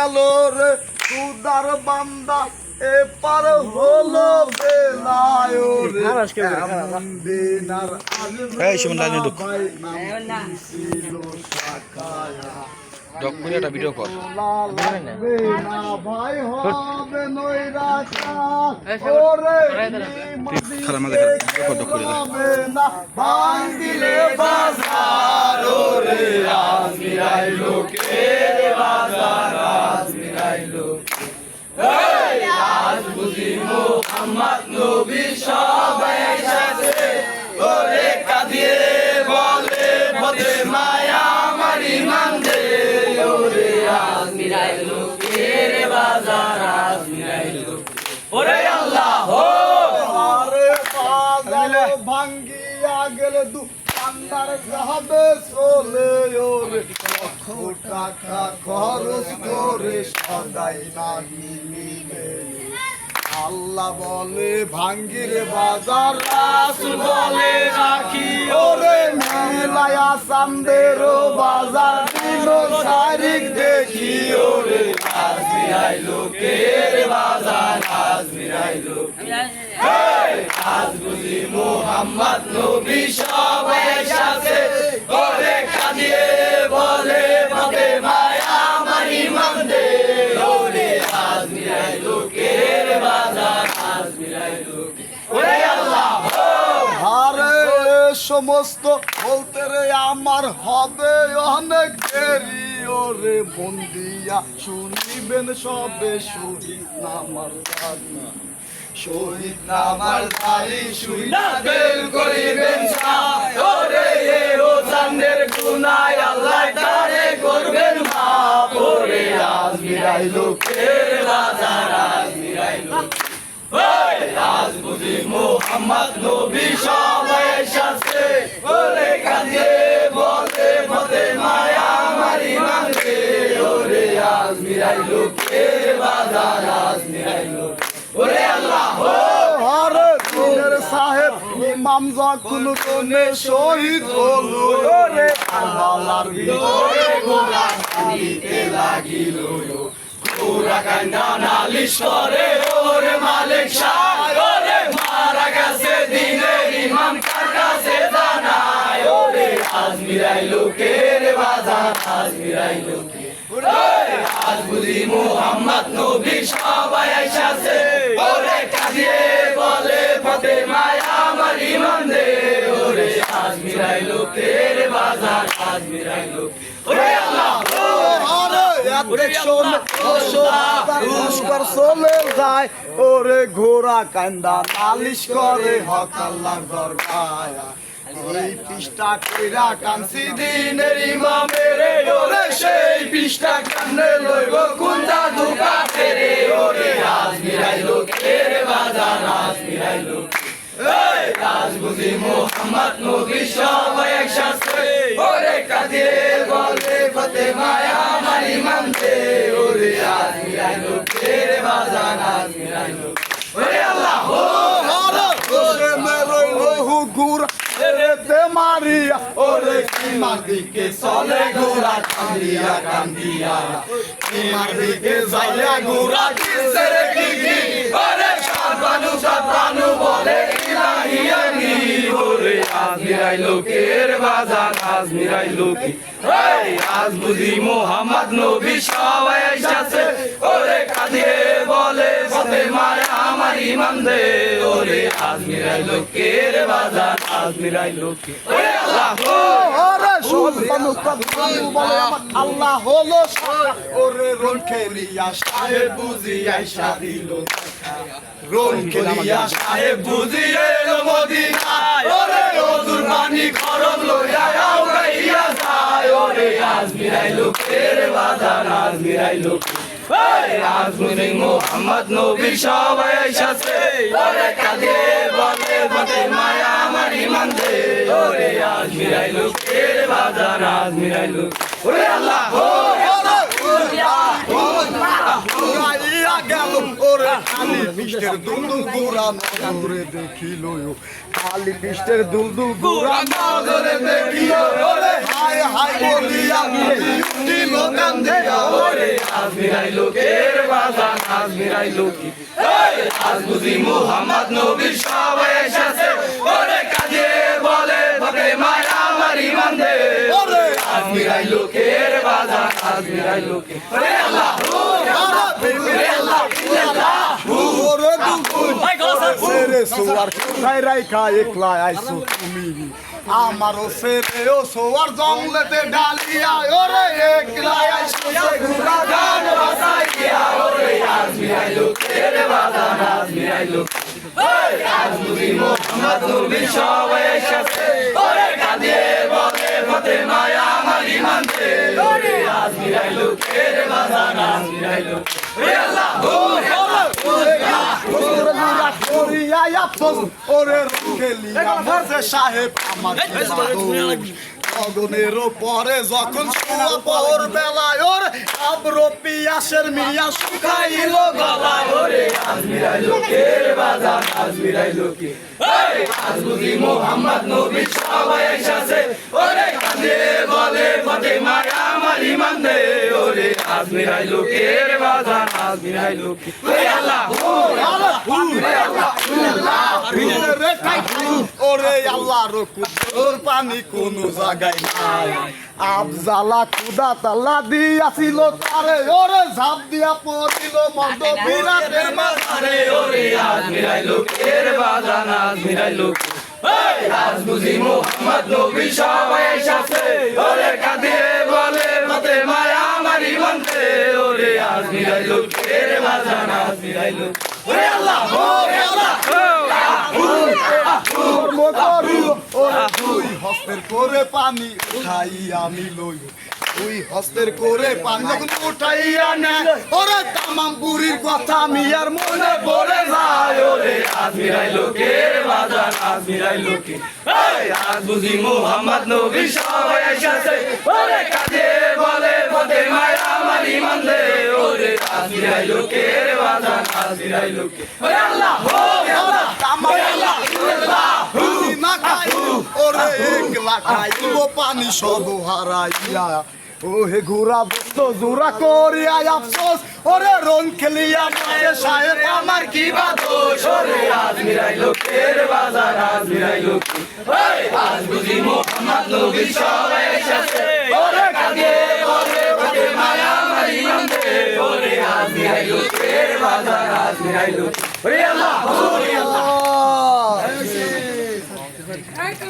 গেল রে খুদার বান্দা এপার হলো বেলায় রে এমন দিন আর আসবে না ভাই নাম ছিল শাখায়া ডকুমেন্ট একটা ভিডিও কর লাগবে না ভাই হবে নৈরাকার ওরে হবে না ভাঙ্গিলে বাজার ওরে আজ মিলাইলো কে বাজার আজ মিলাইলো আজ বুঝি মুহাম্মদ নবী সবাই এসেছে ওরে কাঁদিয়ে বলে পদে মায়া আমার ইমান দে ওরে আজ মিলাইলো কে বাজার আজ মিলাইলো ওরে আল্লাহ আরে পাগল ভাঙ্গিয়া গেল দোকানদার যাবে চলে ওরে লক্ষ টাকা খরচ করে সদাই না মিলে আল্লাহ বলে ভাঙ্গির বাজার রাসূল বলে রাখি ওরে মেলায়া চাঁদের বাজার দিন তারিখ দেখি ওরে আজ মিলাইলো কে বাজার আজ মিলাইলো আজ বুঝি মুহাম্মদ নবী সবাই এসেছে ওরে কাঁদিয়ে বলে পদে মায়া আমার ইমান দে ওরে আজ মিলাইলো কে বাজার আজ মিলাইলো ওরে আল্লাহ আরে সমস্ত বলতে রে আমার হবে অনেক দেরি ওরে মন দিয়া শুনিবেন সবে শহীদ নামার দানা শহীদ নামার দাড়ি শুইনা বেল করিবেন ওরে ও চাঁদের গুনাহ আল্লাহ তারে করবেন মাফ ওরে আজ মিলাইলো কে বাজার আজ মিলাইলো আজ বুঝি মুহাম্মদ নবী সবাই এসেছে ওরে কাঁদিয়ে বলে পদে মায়া আমার ইমান দে ওরে আজ মিলাইলো কে বাজার আজ মিলাইলো ওরে আল্লাহ আরে পীর সাহেব ইমাম যখন কোনে শহীদ হলো ওরে আল্লাহর ভিতরে গোরা কাঁদিতে লাগিল গোরা কান্দা নালিশ করে ওরে মালিক শাহ ওরে মারা গেছে দিনের ইমাম কার কাছে জানায় ওরে আজ মিলাইলো কে বাজার আজ মিলাইলো কে আজ বুঝি মুহাম্মদ নবী সবাই এসেছে ওরে কাঁদিয়ে বলে পদে মায়া আমার ইমান দে ওরে আজ মিলাইলো কে বাজার আজ মিলাইলো ওরে আল্লাহ চলে যায় ওরে ঘোড়া কান্দা নালিশ করে হক আল্লাহর দরগায় এই পৃষ্ঠা কইরা কানসি দিনের ইমামের ওরে সেই পৃষ্ঠা কানে লইব কুন্দা দুকা ফেরে ওরে আজ মিলাইলো কে বাজার আজ মিলাইলো আজ বুঝি মুহাম্মদ নবী সবাই একসাথে ওরে কাঁদিয়ে বলে পদে মায়া আমার ইমান দে ওরে আজ মিলাইলো কে বাজার আজ মিলাইলো ওরে আল্লাহ মারিয়া ওরে কিমার দিকে চলে গোরা কান্দিয়া কান্দিয়া কিমার দিকে যাইয়া গোরা কিসের কি ওরে সাবানু বলে ইলাহিয়ানি ওরে আজ মিলাইলো কে বাজার আজ মিলাইলো কি আজ বুঝি মুহাম্মদ নবী সবাই এসেছে ওরে কাঁদিয়ে বলে পদে মায়া আমার ইমান দে ওরে আজ মিলাইলো কে বাজার আজ মিলাইলো কে ওরে আল্লাহ ওরে সুবহান বলে আমার আল্লাহ হলো ওরে রন খেলিয়া সাহেব বুঝি আইসা দিল রন খেলিয়া সাহেব বুঝি এলো মদিনায় ওরে ওজুর পানি খরম লইয়া আউড়াইয়া যায় ওরে আজ মিলাইলো কে বাজার আজ মিলাইলো আজ বুঝি মুহাম্মদ নবী সবাই এসেছে ওরে কাঁদিয়ে বলে পদে মায়া আমার ইমান দে ওরে আজ মিলাইলো কে বাজার আজ মিলাইলো ওরে আল্লাহ গেল ওরে খালি পৃষ্ঠের দুলদুল গুড়া নজরে দেখিল খালি পৃষ্ঠের দুলদুল গুড়া নজরে দেখিল ওরে হায় হায় বলিয়া দিল কান্দিয়া ওরে আজমিরাই লোকের বাজান আজমিরাই লোকে এই আজ বুঝি মুহাম্মদ নবীর সবাই এসেছে ওরে কাজে বলে ভবে মায়া আমার ইমান দে ওরে আজমিরাই লোকের বাজান আজমিরাই লোকে ওরে আল্লাহ ওরে আল্লাহ ওরে দুগুন সেরে সোয়ার কোথায় রাইখা একলা আইছো তুমি আমারও সেরে ও সোয়ার জঙ্গলেতে ডালিয়া ওরে একলা আইছো গুরা গান বাসাইয়া ওরে আজমিরাই লোকের বাজান আজমিরাই লোকে এই আজ বুঝি মুহাম্মদ নবীর সবাই এসেছে ওরে কাঁদে বলে ফতে মায়া আমার ইমান দে ওরে আজমিরাই লোকের বাজান আজমিরাই লোকে ওরে আল্লাহ ওরে আল্লাহ ওরে রুকেলিয়া মরছে সাহেব আমার অগনের পরে যখন শুয়া পর বেলায় ওর আব্রো পিয়াসের মিয়া খাইল গলা ওরে আজমিরাই লোকের বাজান আজমিরাই লোকে এই আজ বুঝি মুহাম্মদ নবীর সবাই এসেছে ওরে কাঁদে বলে ফতে মায়া আমার ইমান দে ওরে আজমিরাই লোকের বাজান আজমিরাই লোকে ওরে আল্লাহ ওরে আল্লাহ ওরে আল্লাহ রকুর পানি কোন জায়গায় নাই আফজালা কুদা তাল্লা দিয়াছিল তারে ওরে ঝাঁপ দিয়া পড়িল মন্দ বিরাটের আরে ওরে আজমিরাই লোকের বাজান আজমিরাই লোকে এই আজ বুঝি মুহাম্মদ নবী সবাই এসেছে ওরে কাঁদে বলে ফতে মায়া আমার ইমান দে ওরে আজমিরাই লোকের বাজান আজমিরাই লোকে ওরে আল্লাহ ওরে আল্লাহ দুই হস্তের করে পানি উঠাই আমি লই দুই হস্তের করে পানি যখন উঠাইয়া নেয় ওরে তামাম বুড়ির কথা আমি আর মনে পড়ে যায় ওরে আজমিরাই লোকের বাজান আজমিরাই লোকে এই আজ বুঝি মুহাম্মদ নবী সবাই এসেছে ওরে কাঁদে বলে ফতে মায়া আমার ইমান দে ওরে আজমিরাই লোকের বাজান আজমিরাই লোকে ওরে আল্লাহ ওরে আল্লাহ ওরে আল্লাহ না খাই ওরে একলা খাইব পানি সব হারাইয়া ও হে ঘুরা বস্ত জোরা করিয়া আফসোস ওরে রং খেলিয়া মাঝে সাহেব আমার কি বাদোষ ওরে আজমিরাই লোকের বাজান আজমিরাই লোকে এই আজ বুঝি মুহাম্মদ নবী সবাই এসেছে ওরে কাঁদে বলে ফতে মায়া আমার ইমান দে ওরে আজমিরাই লোকের বাজান আজমিরাই লোকে